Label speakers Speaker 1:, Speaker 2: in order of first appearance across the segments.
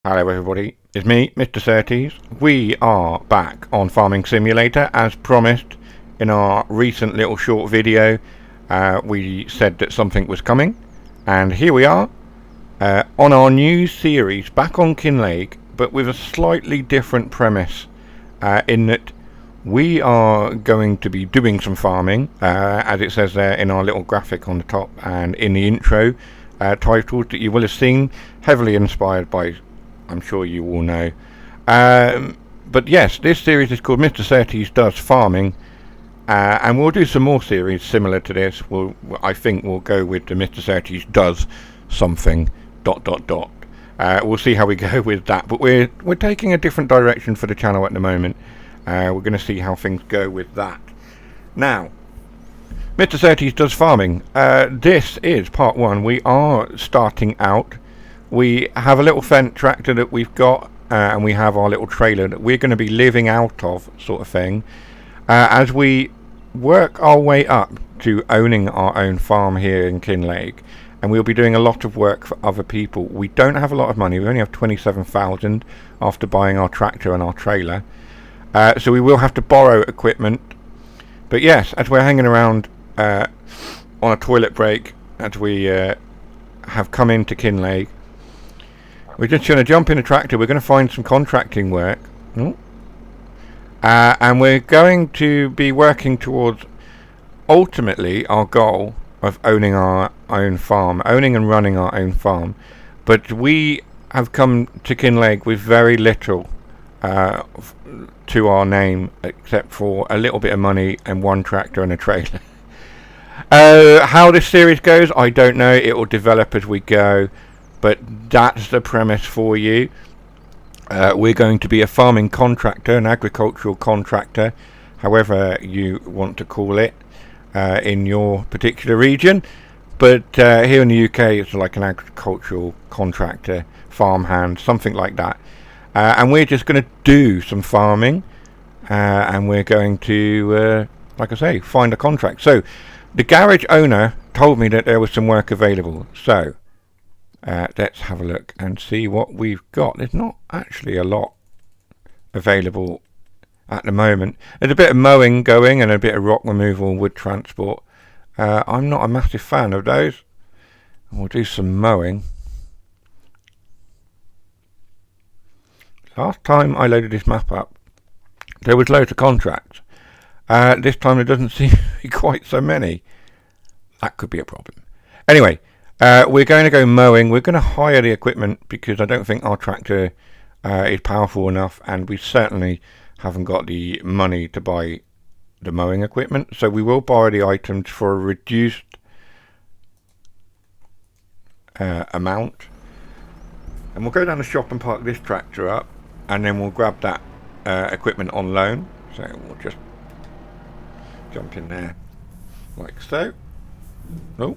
Speaker 1: Hello everybody, it's me, Mr.Surtees. We are back on Farming Simulator as promised in our recent little short video. We said that something was coming, and here we are on our new series back on Kinlaig, but with a slightly different premise in that we are going to be doing some farming, as it says there in our little graphic on the top and in the intro titles that you will have seen, heavily inspired by, I'm sure you all know. But yes, this series is called Mr.Surtees Does Farming, and we'll do some more series similar to this. I think we'll go with the Mr.Surtees Does Something ... We'll see how we go with that, but we're taking a different direction for the channel at the moment. We're going to see how things go with that. Now, Mr.Surtees Does Farming. This is part one. We are starting out. We have a little Fendt tractor that we've got, and we have our little trailer that we're going to be living out of, sort of thing, as we work our way up to owning our own farm here in Kinlaig. And we'll be doing a lot of work for other people. We don't have a lot of money. We only have 27,000 after buying our tractor and our trailer. So we will have to borrow equipment. But yes, as we're hanging around on a toilet break, as we have come into Kinlaig, we're just going to jump in a tractor. We're going to find some contracting work. And we're going to be working towards, ultimately, our goal of owning our own farm, owning and running our own farm. But we have come to Kinlaig with very little to our name, except for a little bit of money and one tractor and a trailer. How this series goes, I don't know. It will develop as we go, but that's the premise for you. We're going to be a farming contractor, an agricultural contractor, however you want to call it, in your particular region. But here in the UK, it's like an agricultural contractor, farmhand, something like that. And we're just going to do some farming, and we're going to, like I say, find a contract. So the garage owner told me that there was some work available. So let's have a look and see what we've got. There's not actually a lot available at the moment. There's a bit of mowing going and a bit of rock removal and wood transport. I'm not a massive fan of those. We'll do some mowing. Last time I loaded this map up, there was loads of contracts. This time there doesn't seem to be quite so many. That could be a problem. Anyway, we're going to go mowing. We're going to hire the equipment because I don't think our tractor is powerful enough, and we certainly haven't got the money to buy the mowing equipment. So we will borrow the items for a reduced amount. And we'll go down the shop and park this tractor up, and then we'll grab that equipment on loan. So we'll just jump in there like so. Oh.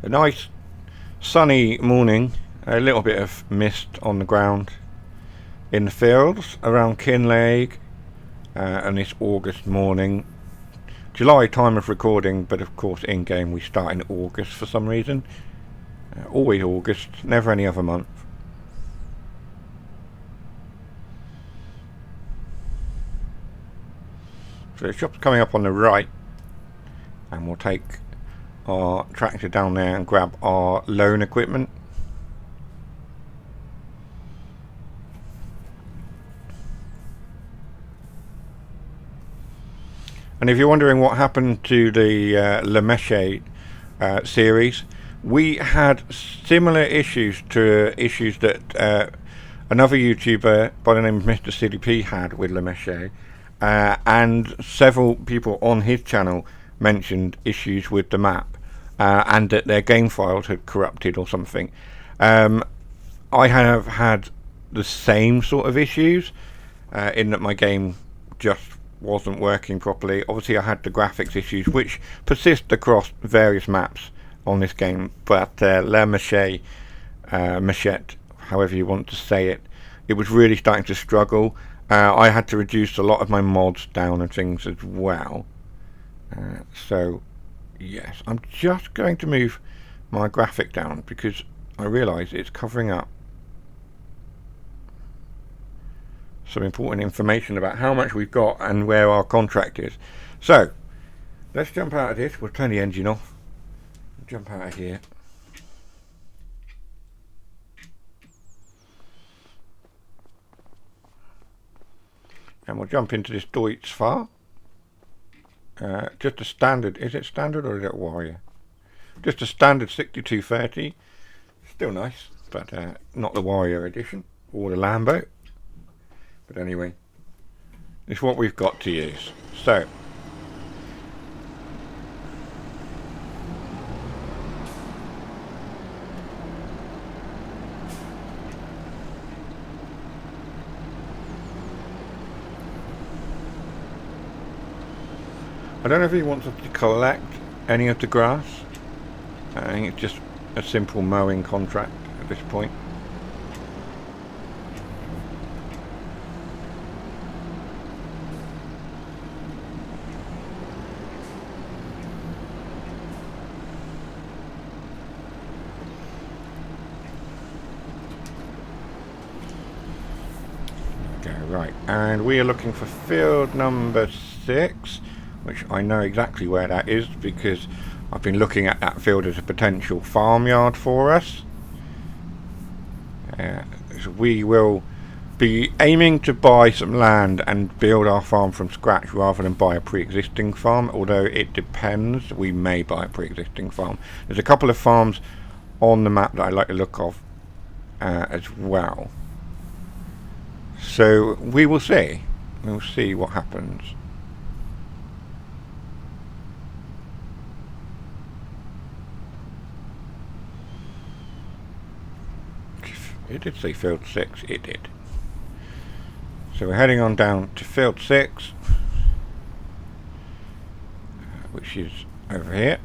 Speaker 1: A nice sunny morning, a little bit of mist on the ground in the fields around Kinlaig, and this August morning. July time of recording, but of course in game we start in August for some reason. Always August, never any other month. So the shop's coming up on the right, and we'll take our tractor down there and grab our loan equipment. And if you're wondering what happened to the Le Meche series, we had similar issues to issues that another YouTuber by the name of Mr.Surtees had with Le Meche, and several people on his channel mentioned issues with the map, and that their game files had corrupted or something. I have had the same sort of issues, in that my game just wasn't working properly. Obviously I had the graphics issues which persist across various maps on this game, but La Machette, however you want to say it, it was really starting to struggle. I had to reduce a lot of my mods down and things as well. So yes, I'm just going to move my graphic down because I realise it's covering up some important information about how much we've got and where our contract is. So let's jump out of this. We'll turn the engine off. Jump out of here. And we'll jump into this Deutz Farm. Just a standard, is it standard or is it Warrior? Just a standard 6230. Still nice, but not the Warrior edition or the Lambo. But anyway, it's what we've got to use. So, I don't know if he wants us to collect any of the grass. I think it's just a simple mowing contract at this point. Okay, right, and we are looking for field number 6. Which I know exactly where that is because I've been looking at that field as a potential farmyard for us. So we will be aiming to buy some land and build our farm from scratch rather than buy a pre-existing farm, although it depends. We may buy a pre-existing farm. There's a couple of farms on the map that I like the look of as well. So we will see. We'll see what happens. It did say field 6, it did. So we're heading on down to field 6, which is over here.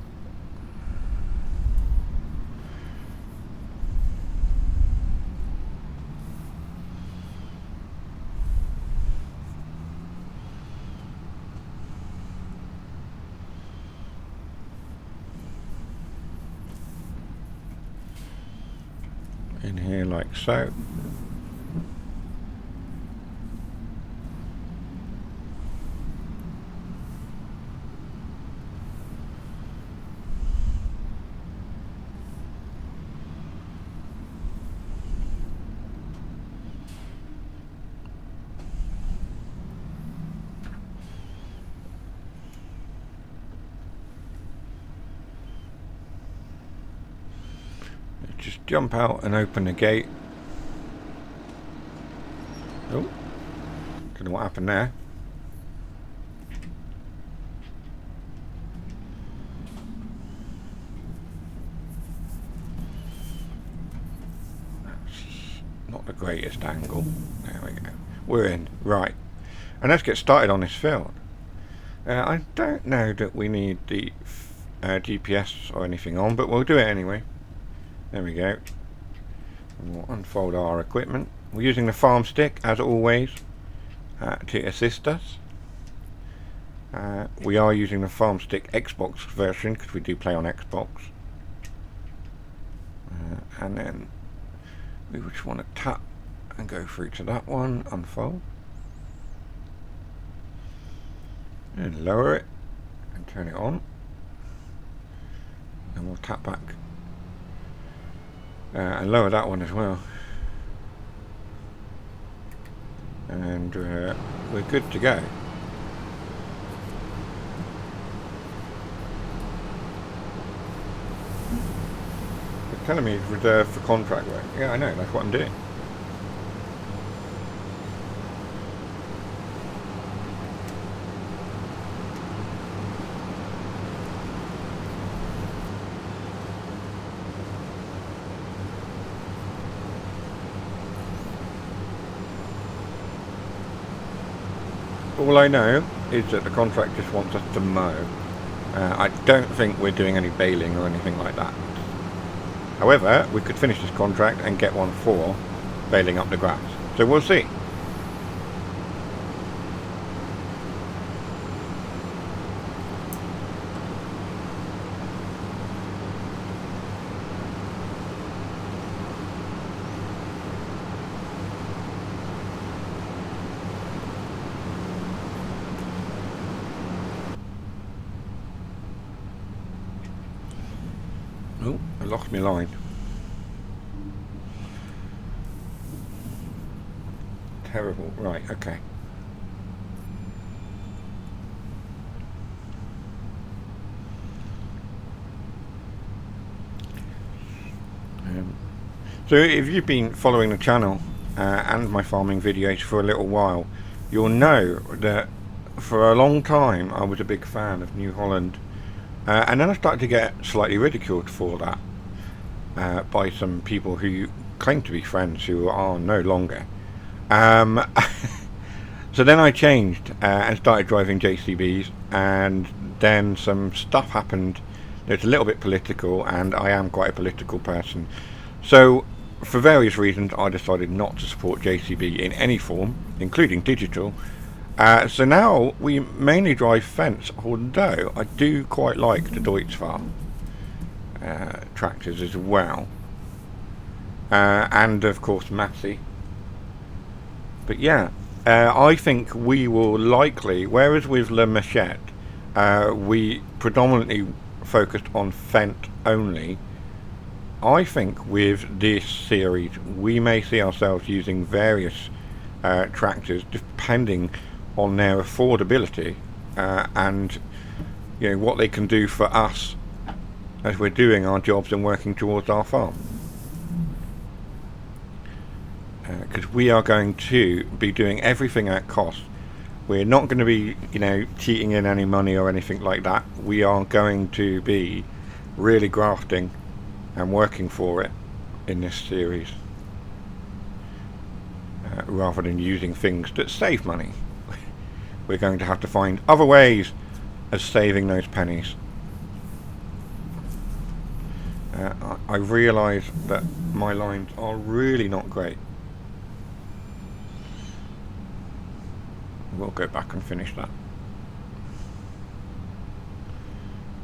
Speaker 1: In here like so. Just jump out and open the gate. Oh, don't know what happened there. That's not the greatest angle. There we go. We're in. Right. And let's get started on this field. I don't know that we need the GPS or anything on, but we'll do it anyway. There we go. And we'll unfold our equipment. We're using the farm stick as always to assist us. We are using the farm stick Xbox version because we do play on Xbox. And then we just want to tap and go through to that one, unfold. And lower it and turn it on. And we'll tap back. And lower that one as well. And we're good to go. It's telling me it's reserved for contract work. Yeah, I know, that's what I'm doing. All I know is that the contract just wants us to mow. I don't think we're doing any baling or anything like that. However, we could finish this contract and get one for baling up the grass. So we'll see. lost my line. Terrible. Right, okay. So if you've been following the channel and my farming videos for a little while, you'll know that for a long time I was a big fan of New Holland, and then I started to get slightly ridiculed for that by some people who claim to be friends who are no longer. So then I changed and started driving JCBs, and then some stuff happened that's a little bit political, and I am quite a political person. So for various reasons I decided not to support JCB in any form, including digital. So now we mainly drive fence, although I do quite like the Deutz Farm tractors as well. And of course Massey. But yeah, I think we will likely, whereas with Le Machette we predominantly focused on Fendt only, I think with this series we may see ourselves using various tractors depending on their affordability and what they can do for us as we're doing our jobs and working towards our farm. Because we are going to be doing everything at cost. We're not going to be, cheating in any money or anything like that. We are going to be really grafting and working for it in this series, rather than using things that save money. We're going to have to find other ways of saving those pennies. I realise that my lines are really not great. We'll go back and finish that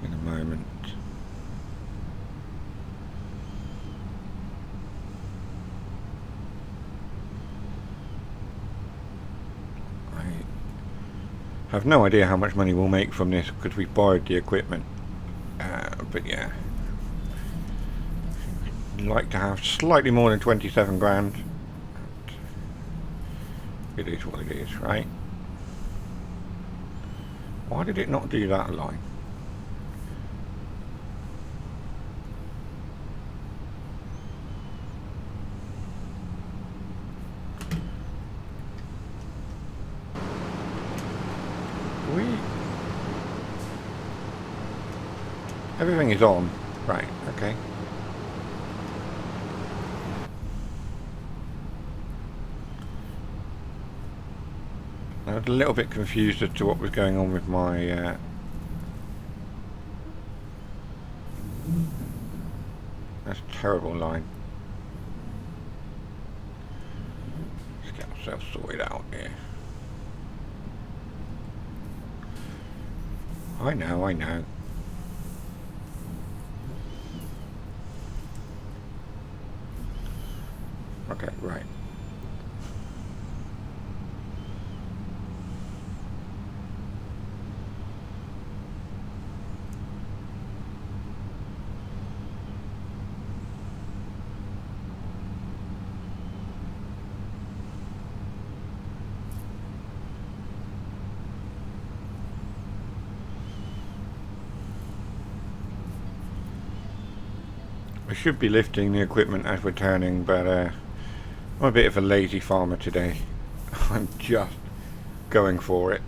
Speaker 1: in a moment. I have no idea how much money we'll make from this because we've borrowed the equipment. But yeah, I'd like to have slightly more than 27 grand. It is what it is, right? Why did it not do that line? Everything is on. Right, okay. I was a little bit confused as to what was going on with my that's a terrible line. Let's get ourselves sorted out here. I know. Okay, right. I should be lifting the equipment as we're turning, but I'm a bit of a lazy farmer today. I'm just going for it.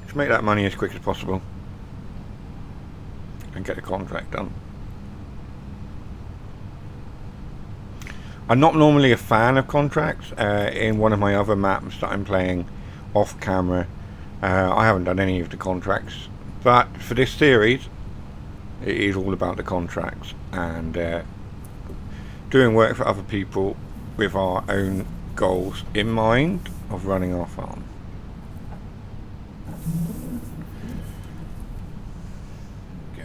Speaker 1: To make that money as quick as possible and get the contract done. I'm not normally a fan of contracts. In one of my other maps that I'm playing off camera, I haven't done any of the contracts, but for this series it is all about the contracts and doing work for other people with our own goals in mind of running our farm. Go.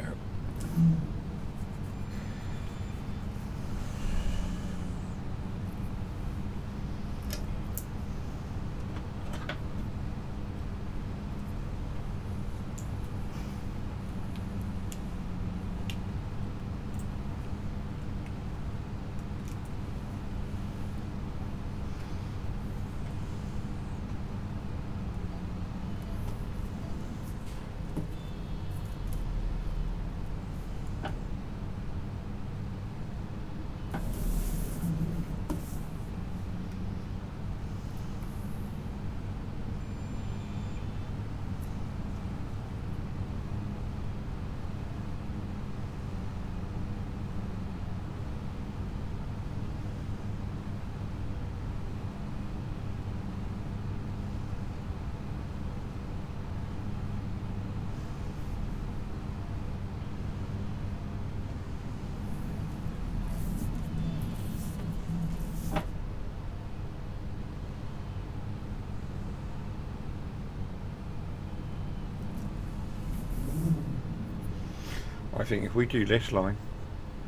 Speaker 1: I think if we do this line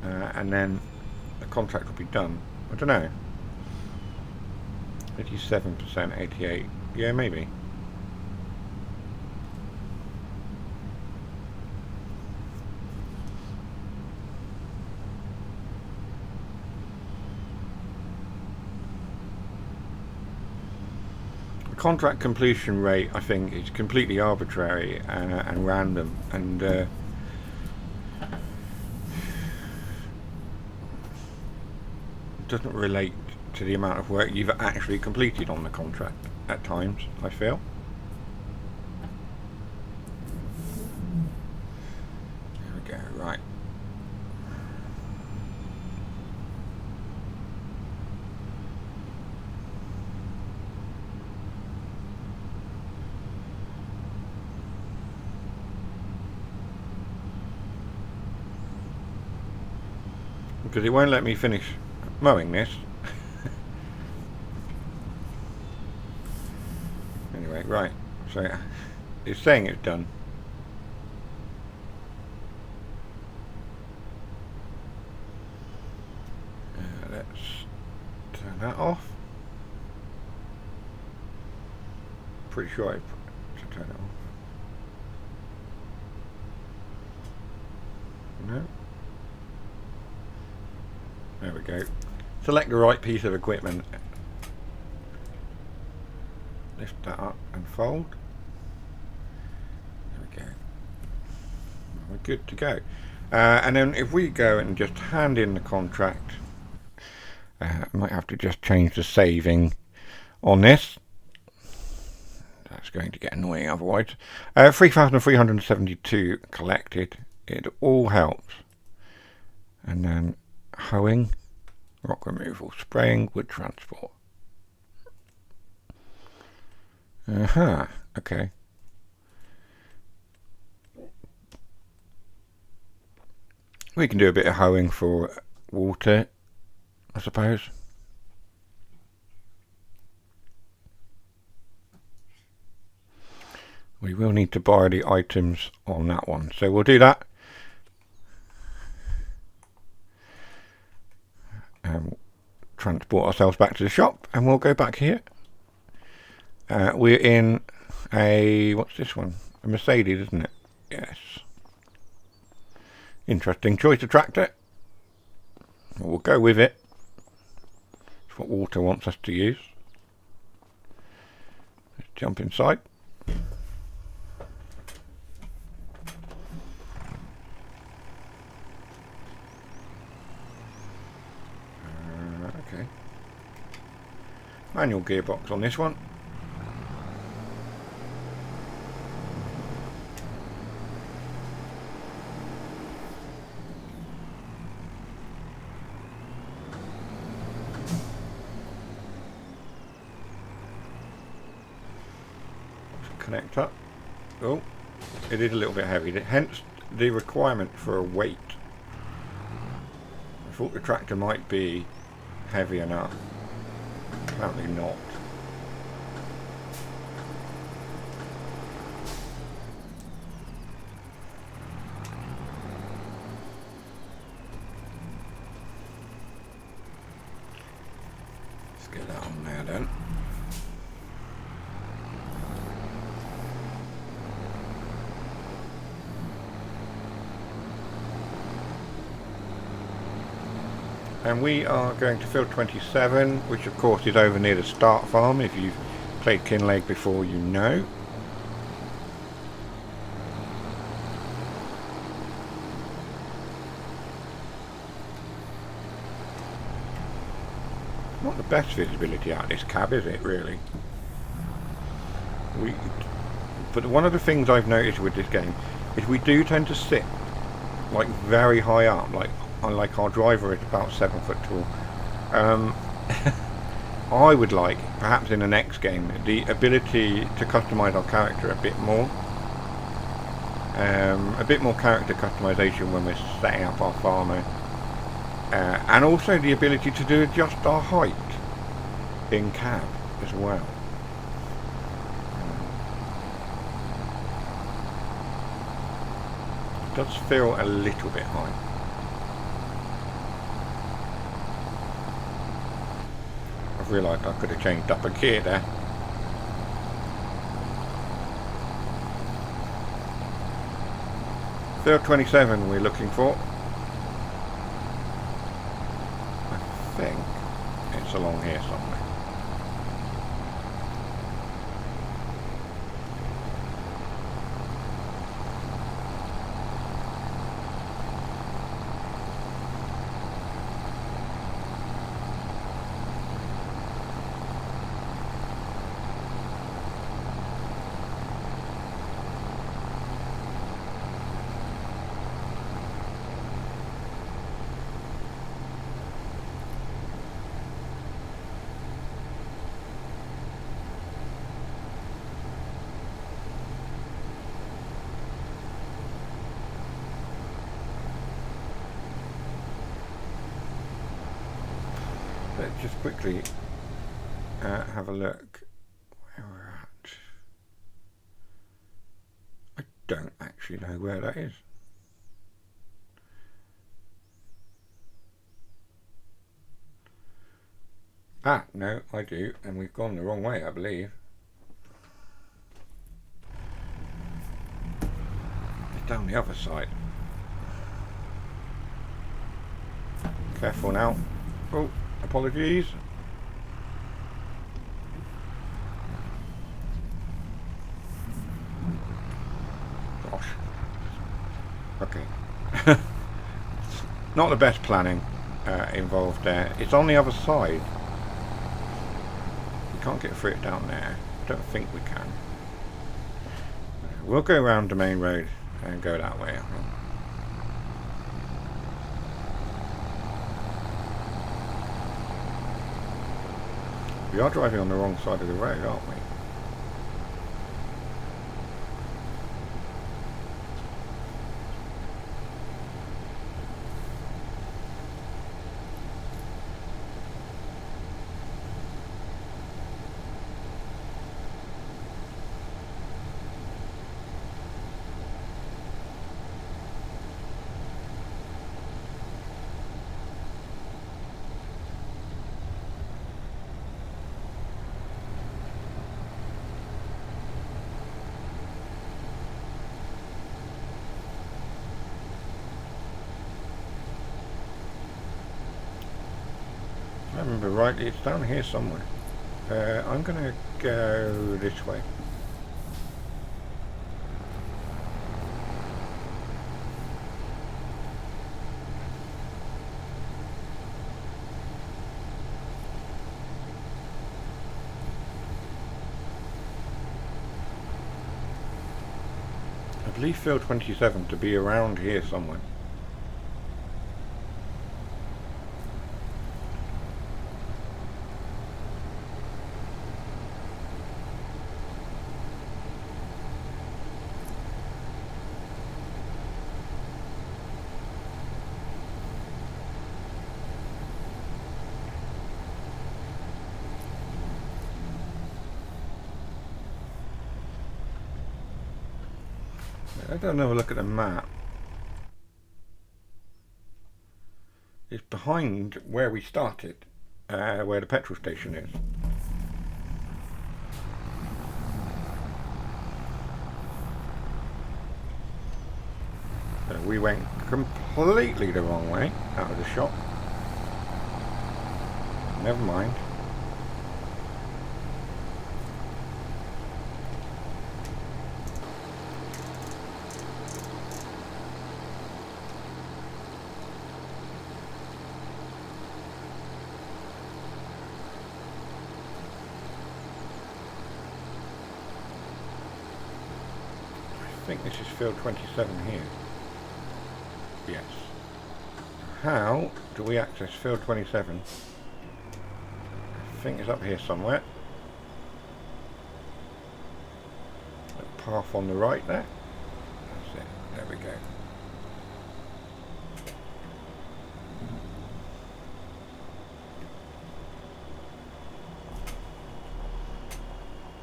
Speaker 1: and then the contract will be done. I don't know. 87%, 88. Yeah, maybe. The contract completion rate, I think, is completely arbitrary and random, and doesn't relate to the amount of work you've actually completed on the contract at times, I feel. There we go, right. Because it won't let me finish mowing this. Anyway, right, so it's saying it's done. Let's turn that off. Pretty sure I should turn it off. No. There we go. Select the right piece of equipment. Lift that up and fold. There we go. We're good to go. And then if we go and just hand in the contract, I might have to just change the saving on this. That's going to get annoying otherwise. 3,372 collected. It all helps. And then hoeing, rock removal, spraying, wood transport. Okay. We can do a bit of hoeing for water, I suppose. We will need to buy the items on that one, so we'll do that. Transport ourselves back to the shop, and we'll go back here. We're in a, what's this one? A Mercedes, isn't it? Yes. Interesting choice of tractor. We'll go with it. It's what Water wants us to use. Let's jump inside. Okay. Manual gearbox on this one. Connect up. Oh, it is a little bit heavy, hence the requirement for a weight. I thought the tractor might be heavy enough. Apparently not. Let's get that on there then. And we are going to field 27, which of course is over near the start farm. If you've played Kinlaig before, you know. Not the best visibility out of this cab, is it, really? But one of the things I've noticed with this game is we do tend to sit like very high up, like our driver is about 7 foot tall. I would like, perhaps in the next game, the ability to customise our character a bit more. A bit more character customization when we're setting up our farmer. And also the ability to adjust our height in cab as well. Does feel a little bit high. I've realised I could have changed up a gear there. Field 27 we're looking for. I think it's along here somewhere. Let's just quickly have a look where we're at. I don't actually know where that is. Ah, no, I do, and we've gone the wrong way, I believe. It's down the other side. Careful now. Oh, apologies. Gosh. Okay. Not the best planning involved there. It's on the other side. We can't get through it down there. I don't think we can. We'll go around the main road and go that way, I think. We are driving on the wrong side of the road, aren't we? If I remember rightly, it's down here somewhere. I'm going to go this way. I believe field 27 to be around here somewhere. I don't have a look at the map. It's behind where we started, where the petrol station is. So we went completely the wrong way out of the shop. Never mind. I think this is field 27 here. Yes. How do we access field 27? I think it's up here somewhere. The path on the right there. That's it. There we go.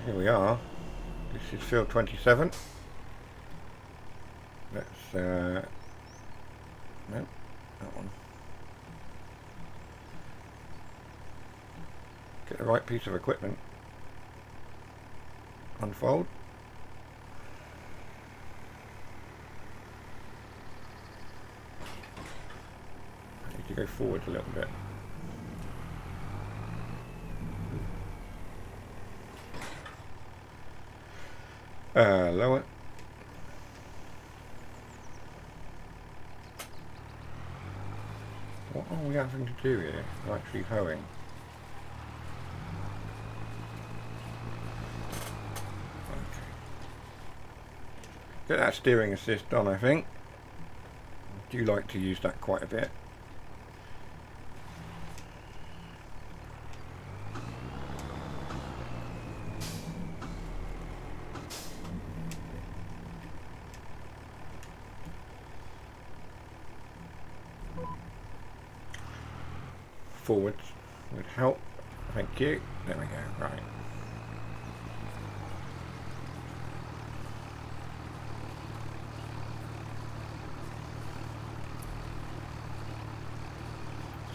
Speaker 1: Here we are. This is field 27. Let's no, that one. Get the right piece of equipment. Unfold. I need to go forward a little bit. Lower. What are we having to do here? We're actually hoeing. Okay. Get that steering assist on, I think. I do like to use that quite a bit. Forwards would help. Thank you. There we go. Right.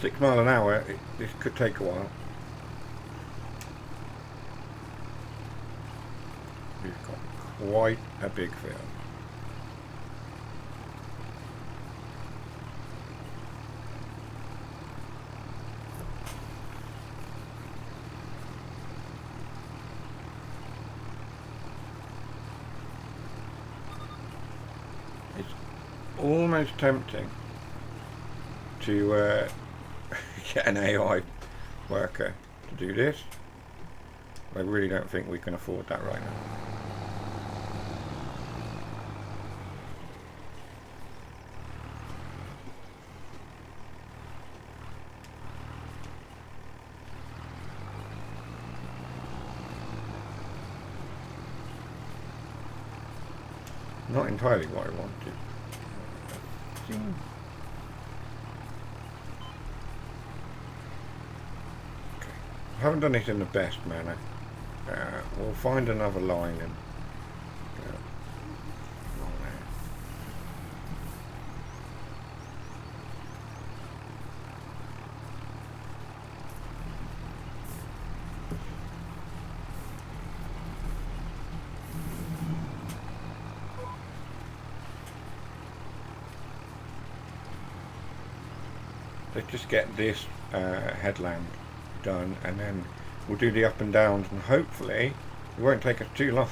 Speaker 1: £6 miles an hour. This could take a while. We've got quite a big field. It's almost tempting to get an AI worker to do this. I really don't think we can afford that right now. Not entirely what I wanted. Okay. I haven't done it in the best manner. We'll find another line and along there. Let's just get this headland done, and then we'll do the up and downs, and hopefully it won't take us too long.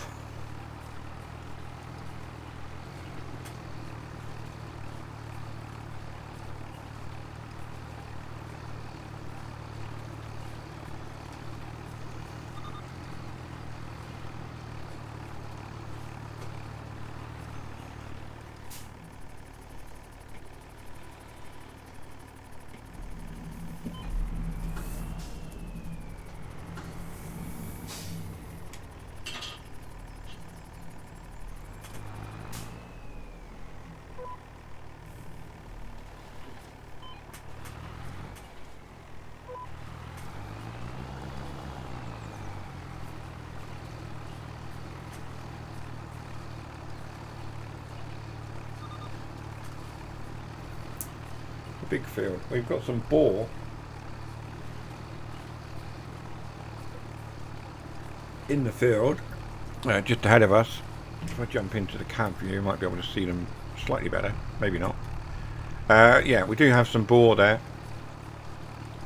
Speaker 1: Big field. We've got some boar in the field just ahead of us. If I jump into the cab view, you might be able to see them slightly better, maybe not. Yeah, we do have some boar there,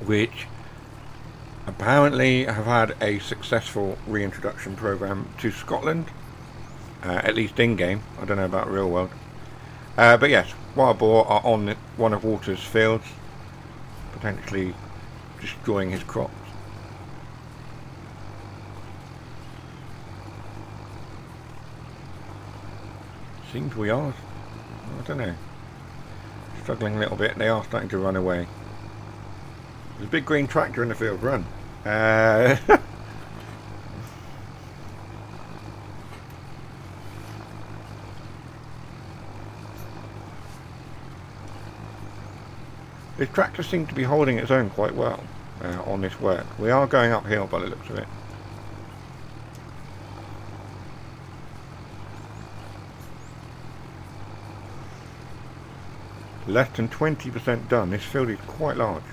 Speaker 1: which apparently have had a successful reintroduction program to Scotland, at least in game. I don't know about real world. But yes, wild boar are on one of Walter's fields, potentially destroying his crops. Seems we are, I don't know, struggling a little bit. They are starting to run away. There's a big green tractor in the field, run. This tractor seems to be holding its own quite well on this work. We are going uphill by the looks of it. Less than 20% done. This field is quite large.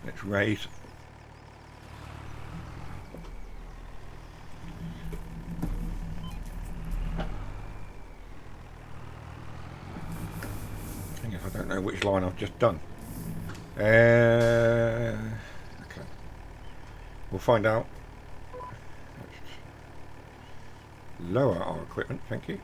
Speaker 1: Let's raise. I don't know which line I've just done. Okay. We'll find out. Let's lower our equipment, thank you.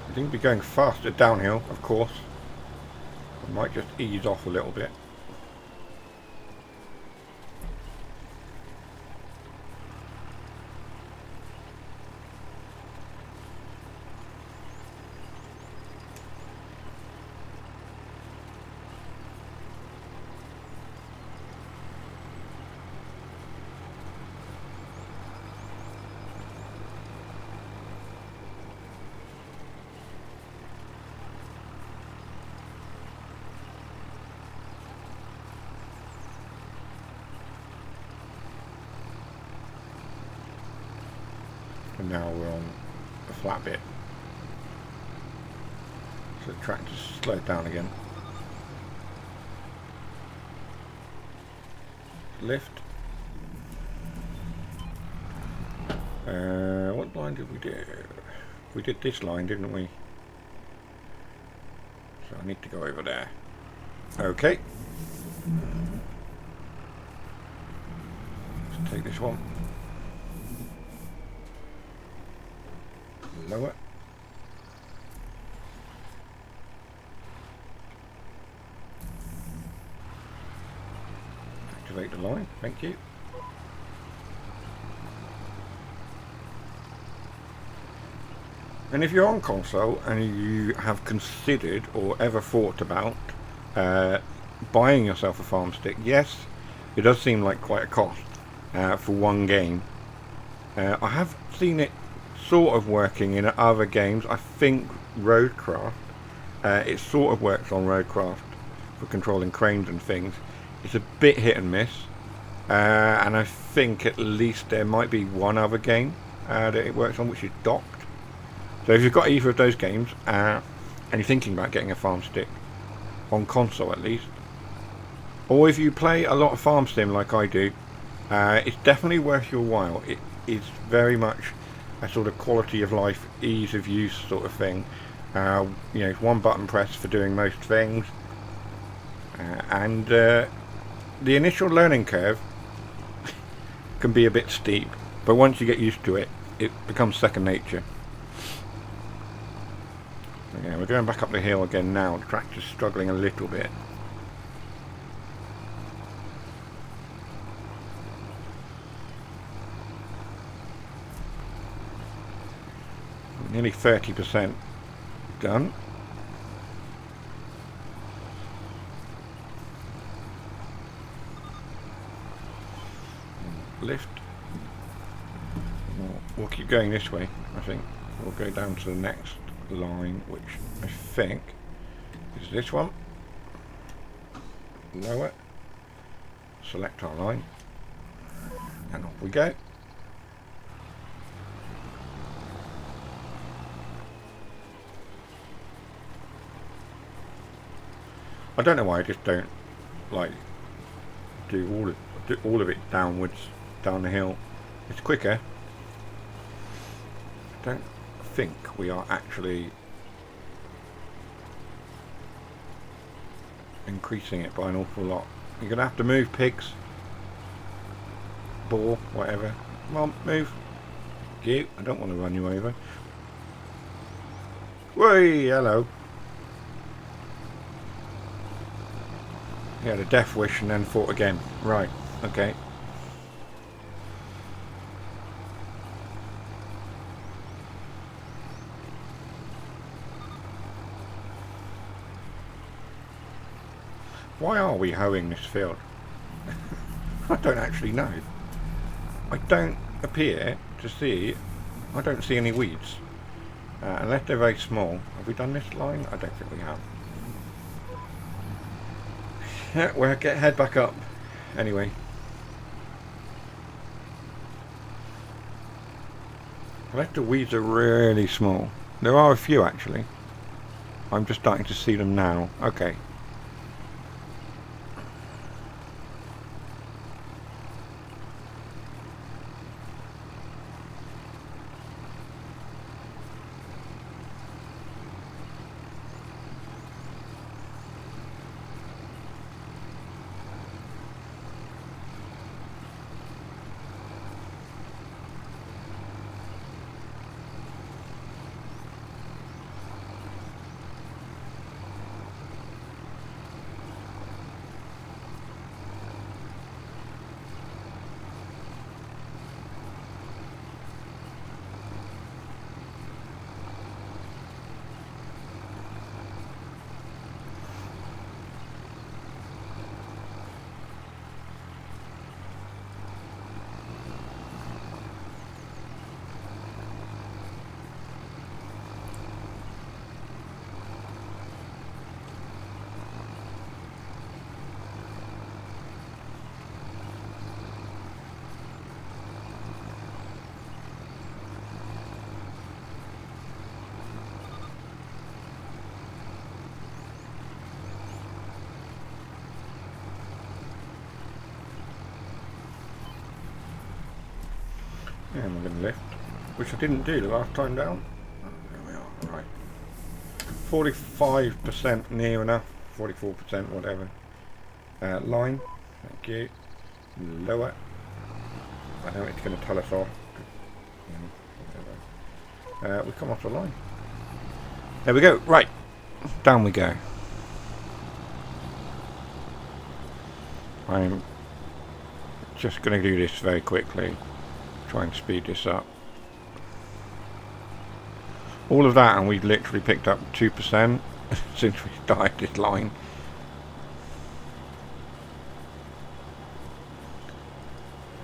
Speaker 1: I think we'll be going faster downhill, of course. I might just ease off a little bit. And now we're on a flat bit. So the tractor's slowed down again. Lift. What line did we do? We did this line, didn't we? So I need to go over there. Okay. Let's take this one. Lower. Activate the line, thank you. And if you're on console and you have considered or ever thought about buying yourself a farm stick, yes, it does seem like quite a cost for one game. I have seen it sort of working in other games. I think Roadcraft, it sort of works on Roadcraft for controlling cranes and things. It's a bit hit and miss, and I think at least there might be one other game that it works on, which is docked. So if you've got either of those games and you're thinking about getting a farm stick on console at least, or if you play a lot of farm sim like I do, it's definitely worth your while. It is very much a sort of quality of life, ease of use sort of thing. You know, one button press for doing most things, and the initial learning curve can be a bit steep, but once you get used to it, it becomes second nature. Yeah, we're going back up the hill again now. The tractor's struggling a little bit. Nearly 30% done. Lift. We'll keep going this way, I think. We'll go down to the next line, which I think is this one. Lower. Select our line. And off we go. I don't know why I just don't like do all of it downwards, down the hill. It's quicker. I don't think we are actually increasing it by an awful lot. You're gonna have to move, pigs. Boar, whatever. Come on, move. Thank you. I don't want to run you over. Whey, hello. He had a death wish and then fought again. Right, okay. Why are we hoeing this field? I don't actually know. I don't appear to see... I don't see any weeds. Unless they're very small. Have we done this line? I don't think we have. Yeah, we'll head back up anyway. Unless the weeds are really small. There are a few actually. I'm just starting to see them now. Okay. And we're going to lift, which I didn't do the last time down. Oh, there we are, right. 45% near enough, 44%, whatever. Line, thank you. Lower. I know it's going to tell us off. We come off the line. There we go, right. Down we go. I'm just going to do this very quickly. Try and speed this up. All of that, and we've literally picked up 2% since we started this line.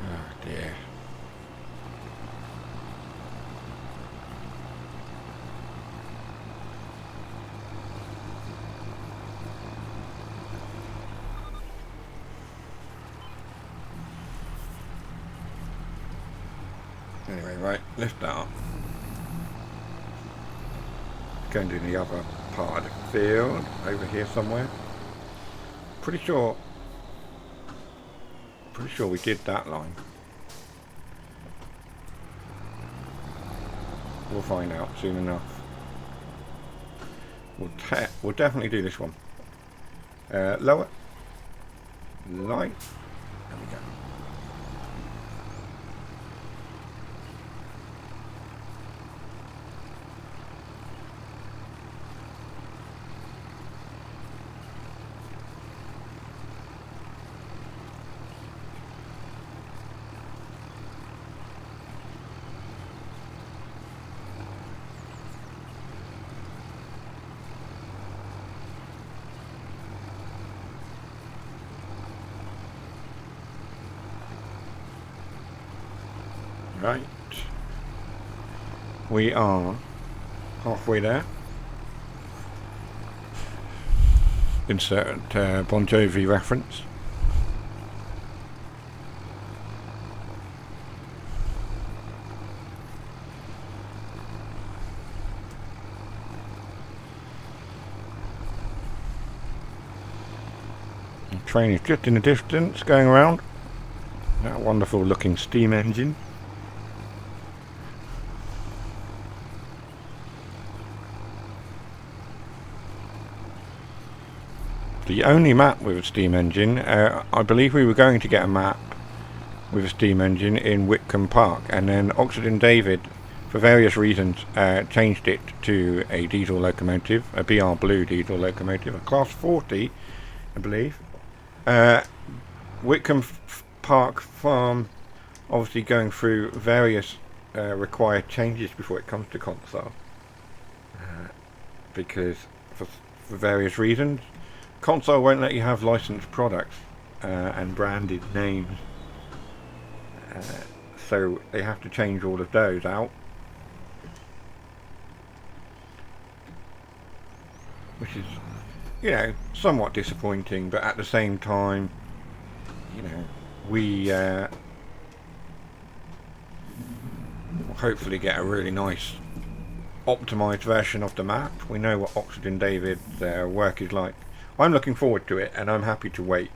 Speaker 1: Oh dear. Anyway, right, lift that up. Go and do the other part of the field, over here somewhere. Pretty sure we did that line. We'll find out soon enough. We'll definitely do this one. Lower. Line. There we go. Right, we are halfway there. Insert Bon Jovi reference. The train is just in the distance going around. That wonderful looking steam engine. The only map with a steam engine, I believe we were going to get a map with a steam engine in Whitcomb Park, and then Oxford and David, for various reasons, changed it to a diesel locomotive, a BR Blue diesel locomotive, a Class 40, I believe. Whitcomb Park Farm obviously going through various required changes before it comes to console, because for various reasons. Console won't let you have licensed products and branded names, so they have to change all of those out. which is, you know, somewhat disappointing, but at the same time, you know, we will hopefully get a really nice optimized version of the map. We know what Oxford and David's work is like. I'm looking forward to it, and I'm happy to wait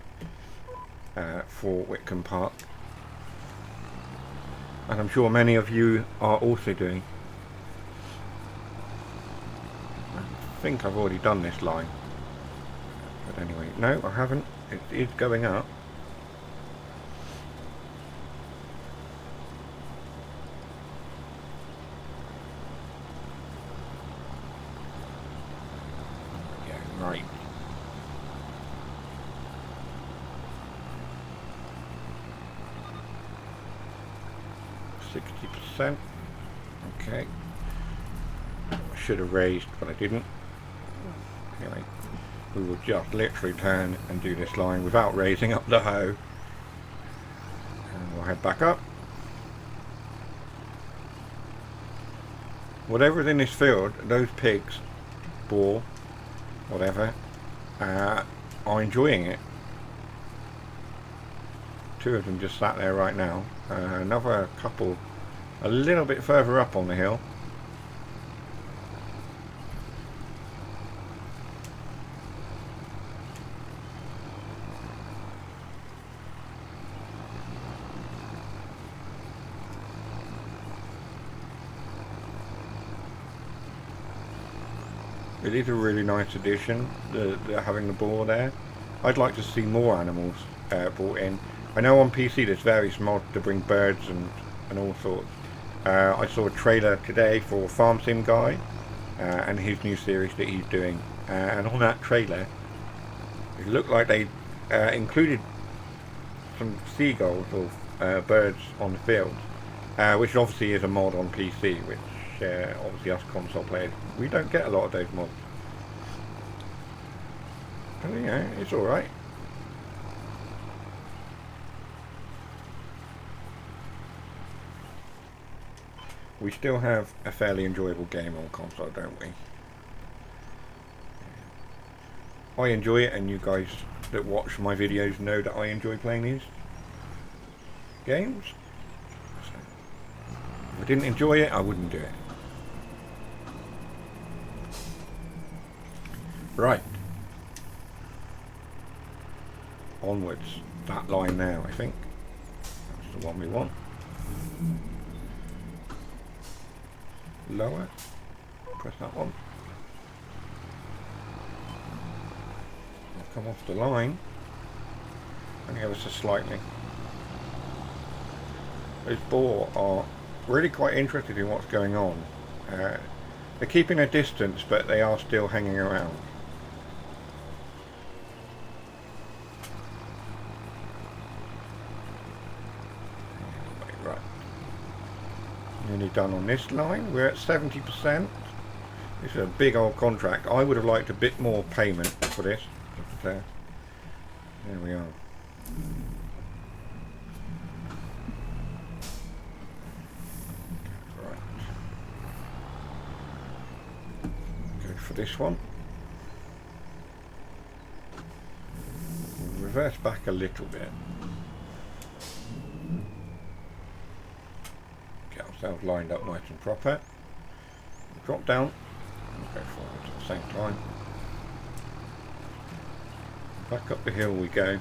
Speaker 1: for Whitcomb Park, and I'm sure many of you are also doing. I think I've already done this line, but anyway, no, I haven't. It is going up. Yeah, right. %. Okay. I should have raised, but I didn't. Anyway, we will just literally turn and do this line without raising up the hoe. And we'll head back up. Whatever's in this field, those pigs, boar, whatever, are enjoying it. 2 of them just sat there right now. Another couple a little bit further up on the hill. It is a really nice addition, having the boar there. I'd like to see more animals brought in. I know on PC there's various mods to bring birds and all sorts. I saw a trailer today for Farm Sim Guy and his new series that he's doing. And on that trailer, it looked like they included some seagulls or birds on the field, which obviously is a mod on PC, which obviously us console players, we don't get a lot of those mods. But you know, it's alright. We still have a fairly enjoyable game on console, don't we? I enjoy it, and you guys that watch my videos know that I enjoy playing these games. So, if I didn't enjoy it, I wouldn't do it. Right. Onwards. That line now, I think. That's the one we want. Lower. Press that one. I'll come off the line. Only ever so slightly. Those boar are really quite interested in what's going on. They're keeping a distance, but they are still hanging around. Right. Nearly done on this line. We're at 70%. This is a big old contract. I would have liked a bit more payment for this. But, there we are. Right. Go for this one. We'll reverse back a little bit. Get ourselves lined up nice and proper. Drop down and go forward at the same time. Back up the hill we go.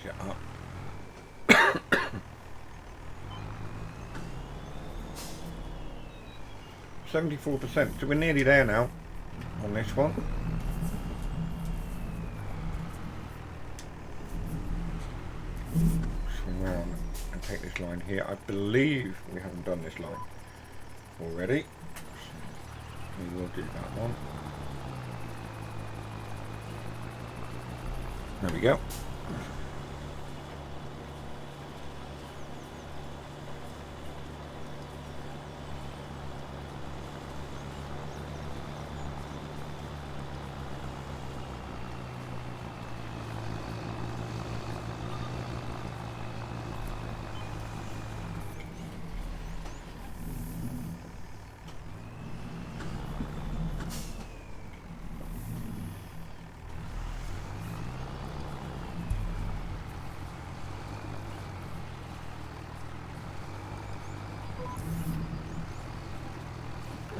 Speaker 1: Raise it up. 74%, so we're nearly there now on this one. Swing round and take this line here. I believe we haven't done this line already. We will do that one. There we go.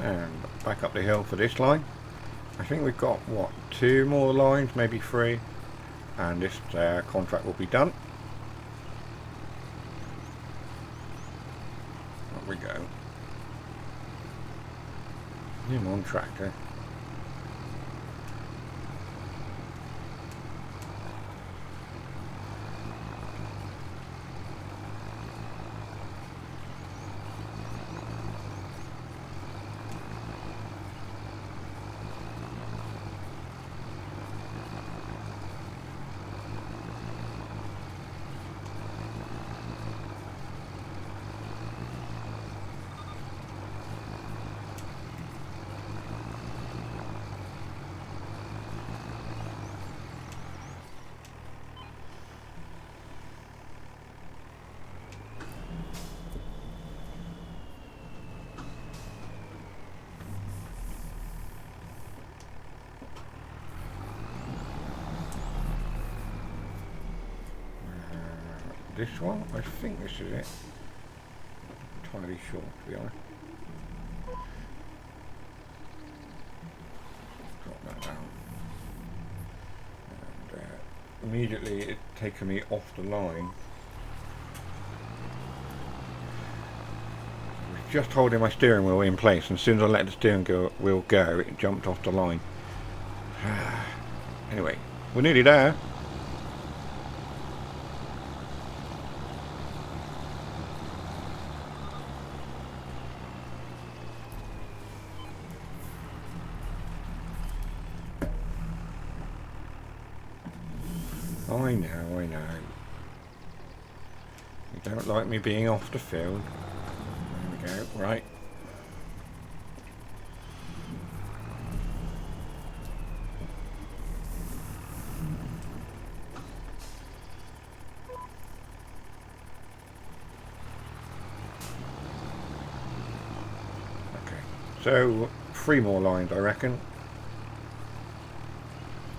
Speaker 1: And back up the hill for this line. I think we've got, what, 2 more lines, maybe 3, and this contract will be done. Up we go. Come on, tractor. This one, I think this is it. I'm entirely sure, to be honest. Drop that down. And immediately it's taken me off the line. I was just holding my steering wheel in place, and as soon as I let the steering wheel go, it jumped off the line. Anyway, we're nearly there. I know. You don't like me being off the field. There we go, right. Okay, so 3 more lines, I reckon.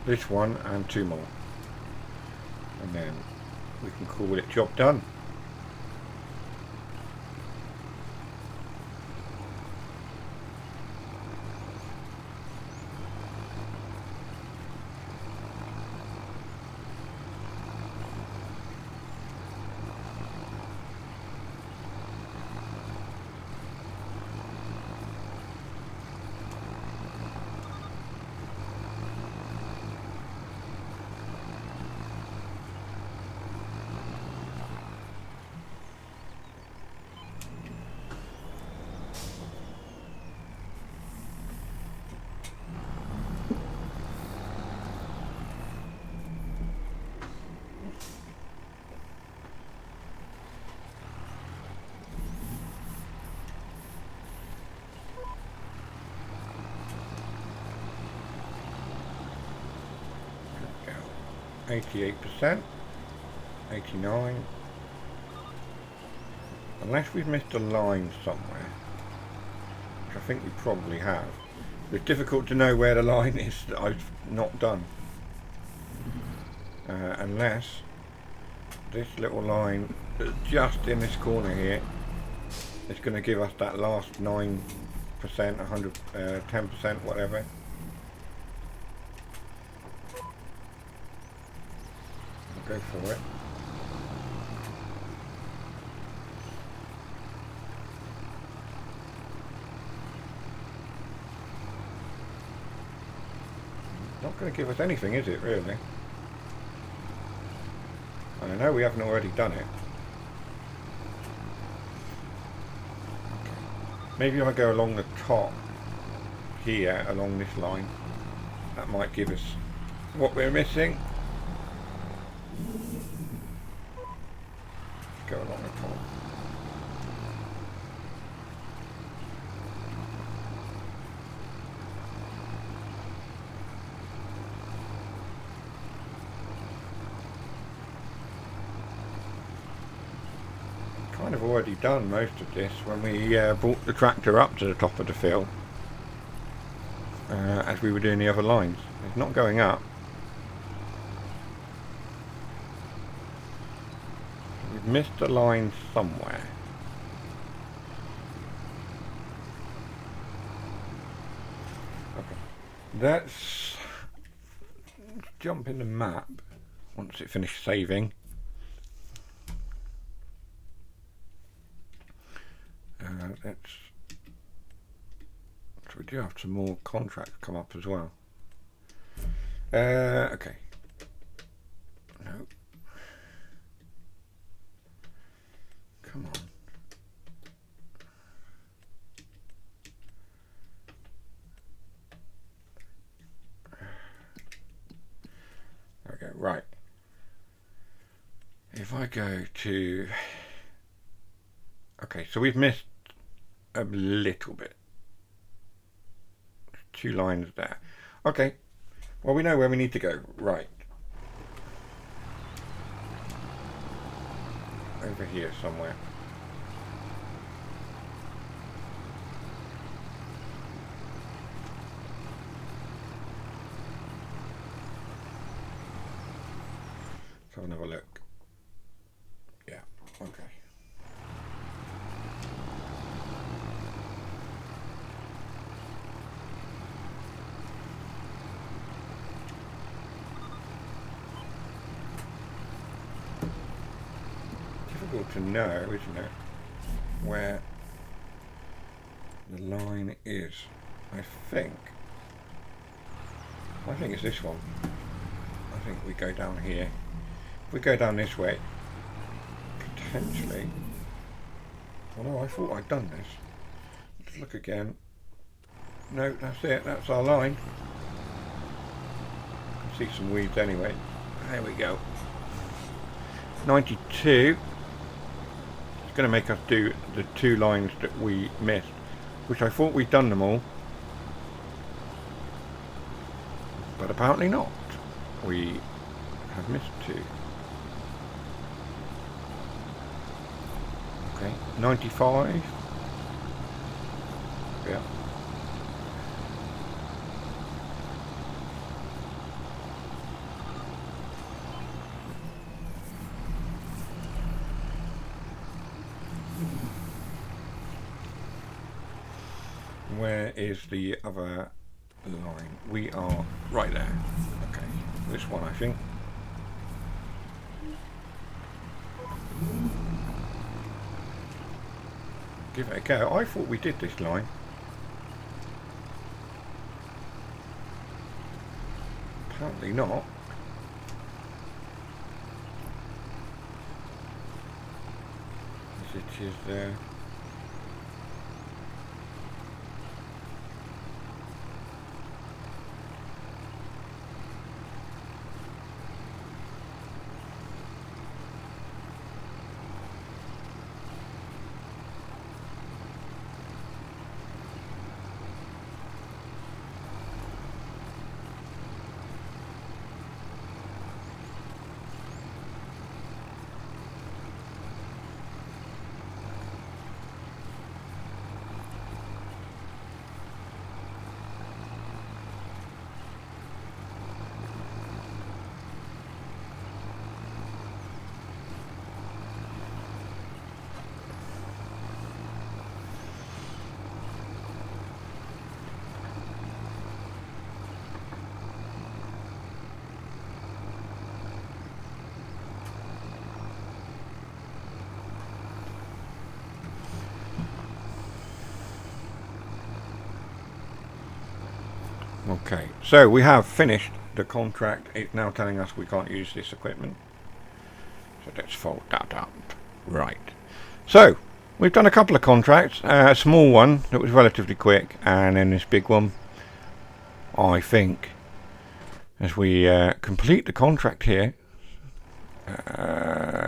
Speaker 1: This one and 2 more. And then we can call it job done. Go 88%, 89. Unless we've missed a line somewhere, which I think we probably have. It's difficult to know where the line is that I've not done. Unless this little line that's just in this corner here is going to give us that last 9%, 100, 10%, whatever. I'll go for it. going to give us anything, is it, really? And I know we haven't already done it. Okay. Maybe if I go along the top here, along this line, that might give us what we're missing. Go along the top. Kind of already done most of this when we brought the tractor up to the top of the field as we were doing the other lines. It's not going up. We've missed a line somewhere. Okay, let's jump in the map once it finished saving. So we do have some more contracts come up as well. Okay. No. Come on. There we go. Right. If I go to... Okay, so we've missed a little bit. 2 lines there. Okay, well, we know where we need to go. Right. Over here somewhere. Let's have another look. Yeah, okay. To know, isn't it, where the line is. I think it's this one. I think we go down here. If we go down this way, potentially. Oh no, I thought I'd done this. Let's look again. No, that's it. That's our line. I can see some weeds anyway. There we go. 92. It's going to make us do the 2 lines that we missed, which I thought we'd done them all, but apparently not. We have missed 2. Okay, 95. Yeah. Where is the other line? We are right there. Okay, this one I think. Give it a go. I thought we did this line. Apparently not. As it is there. Okay, so we have finished the contract is now telling us we can't use this equipment. So let's fold that up. Right. So, we've done a couple of contracts. A small one that was relatively quick, and then this big one. I think, as we complete the contract here,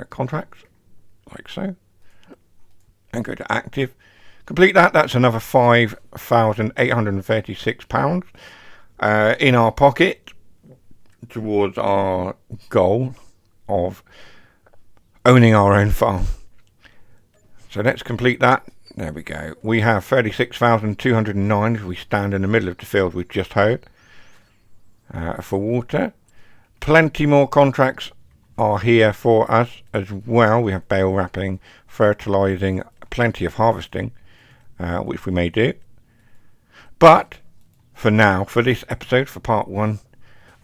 Speaker 1: contracts, like so, and go to active. Complete that, that's another £5,836 in our pocket towards our goal of owning our own farm. So let's complete that. There we go. We have 36,209 as we stand in the middle of the field we've just hoed for water. Plenty more contracts are here for us as well. We have bale wrapping, fertilising, plenty of harvesting, which we may do. But for now, for this episode, for part 1,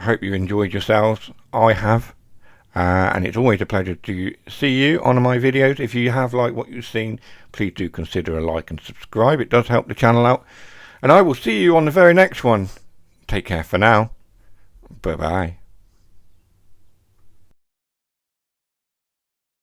Speaker 1: I hope you enjoyed yourselves. I have. And it's always a pleasure to see you on my videos. If you have liked what you've seen, please do consider a like and subscribe. It does help the channel out. And I will see you on the very next one. Take care for now. Bye bye.